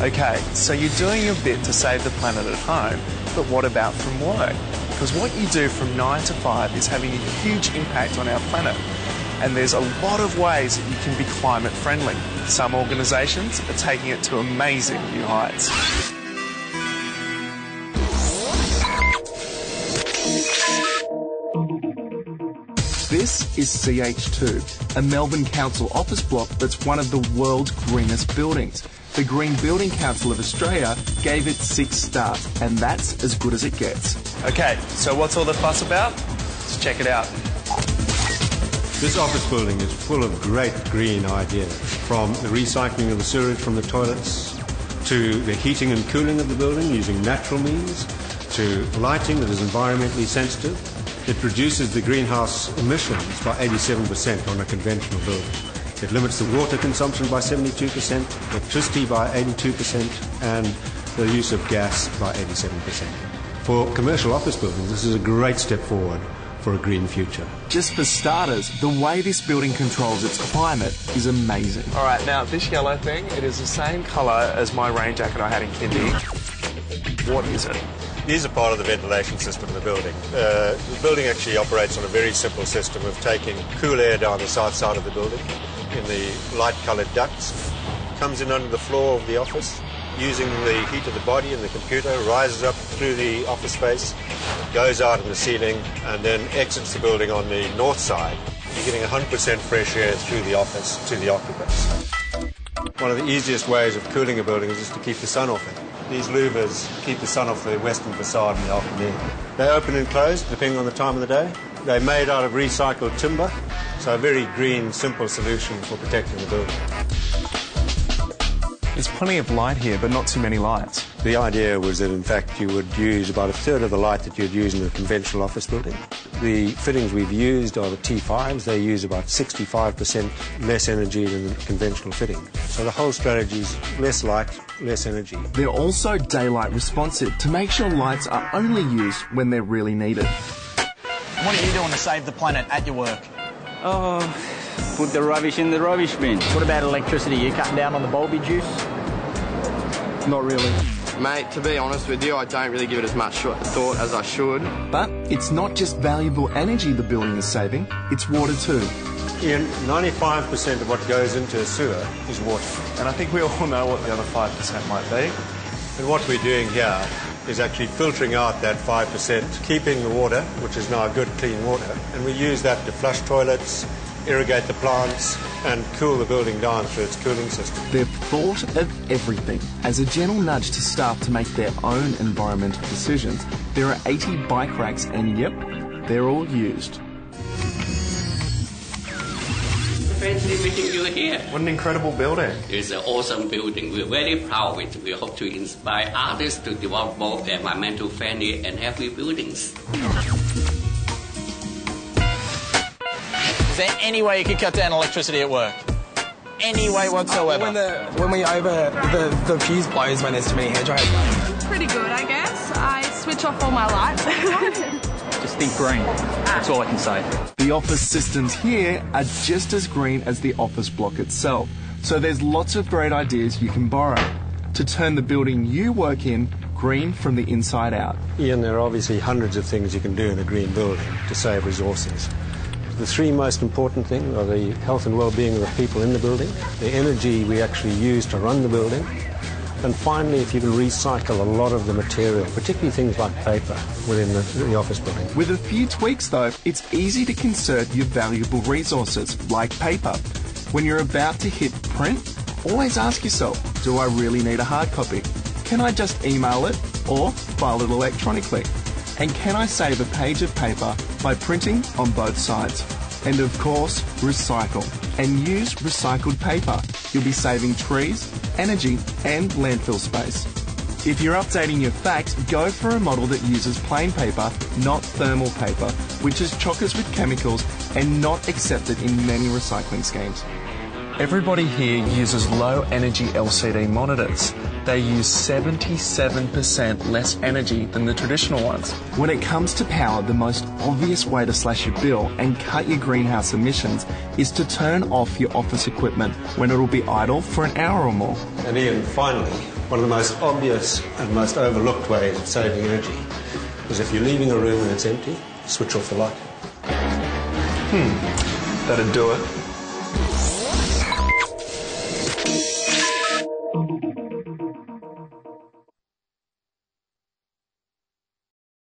Okay, so you're doing your bit to save the planet at home, but what about from work? Because what you do from 9 to 5 is having a huge impact on our planet. And there's a lot of ways that you can be climate friendly. Some organisations are taking it to amazing new heights. This is CH2, a Melbourne Council office block that's one of the world's greenest buildings. The Green Building Council of Australia gave it 6 stars, and that's as good as it gets. Okay, so what's all the fuss about? Let's check it out. This office building is full of great green ideas, from the recycling of the sewage from the toilets, to the heating and cooling of the building using natural means, to lighting that is environmentally sensitive. It reduces the greenhouse emissions by 87% on a conventional building. It limits the water consumption by 72%, electricity by 82%, and the use of gas by 87%. For commercial office buildings, this is a great step forward for a green future. Just for starters, the way this building controls its climate is amazing. All right, now this yellow thing, it is the same colour as my rain jacket I had in kindy. What is it? These are part of the ventilation system of the building. The building actually operates on a very simple system of taking cool air down the south side of the building in the light-coloured ducts, comes in under the floor of the office, using the heat of the body and the computer, rises up through the office space, goes out in the ceiling, and then exits the building on the north side. You're getting 100% fresh air through the office to the occupants. One of the easiest ways of cooling a building is just to keep the sun off it. These louvers keep the sun off the western facade in the afternoon. They open and close depending on the time of the day. They're made out of recycled timber, so a very green, simple solution for protecting the building. There's plenty of light here, but not too many lights. The idea was that, in fact, you would use about 1/3 of the light that you'd use in a conventional office building. The fittings we've used are the T5s. They use about 65% less energy than the conventional fitting. So the whole strategy is less light, less energy. They're also daylight responsive to make sure lights are only used when they're really needed. What are you doing to save the planet at your work? Put the rubbish in the rubbish bin. What about electricity? You cutting down on the bulbage use? Not really. Mate, to be honest with you, I don't really give it as much thought as I should. But it's not just valuable energy the building is saving, it's water too. Ian, 95% of what goes into a sewer is water. And I think we all know what the other 5% might be. And what we're doing here is actually filtering out that 5%, keeping the water, which is now good, clean water, and we use that to flush toilets, irrigate the plants, and cool the building down through its cooling system. They've thought of everything. As a gentle nudge to staff to make their own environmental decisions, there are 80 bike racks, and yep, they're all used. Friendly meeting you here. What an incredible building. It's an awesome building. We're very proud of it. We hope to inspire others to develop both environmental friendly and healthy buildings. Is there any way you could cut down electricity at work? Any way whatsoever? When we over the fuse blows when there's too many hairdryers. Pretty good, I guess. I switch off all my lights. Just think green. That's all I can say. The office systems here are just as green as the office block itself, so there's lots of great ideas you can borrow to turn the building you work in green from the inside out. Ian, there are obviously hundreds of things you can do in a green building to save resources. The 3 most important things are the health and well-being of the people in the building, the energy we actually use to run the building, and finally, if you can recycle a lot of the material, particularly things like paper, within the office building. With a few tweaks, though, it's easy to conserve your valuable resources, like paper. When you're about to hit print, always ask yourself, do I really need a hard copy? Can I just email it or file it electronically? And can I save a page of paper by printing on both sides? And of course, recycle. And use recycled paper. You'll be saving trees, energy, and landfill space. If you're updating your facts, go for a model that uses plain paper, not thermal paper, which is chockers with chemicals and not accepted in many recycling schemes. Everybody here uses low energy LCD monitors. They use 77% less energy than the traditional ones. When it comes to power, the most obvious way to slash your bill and cut your greenhouse emissions is to turn off your office equipment when it'll be idle for an hour or more. And Ian, finally, One of the most obvious and most overlooked ways of saving energy is if you're leaving a room and it's empty, switch off the light. That'd do it.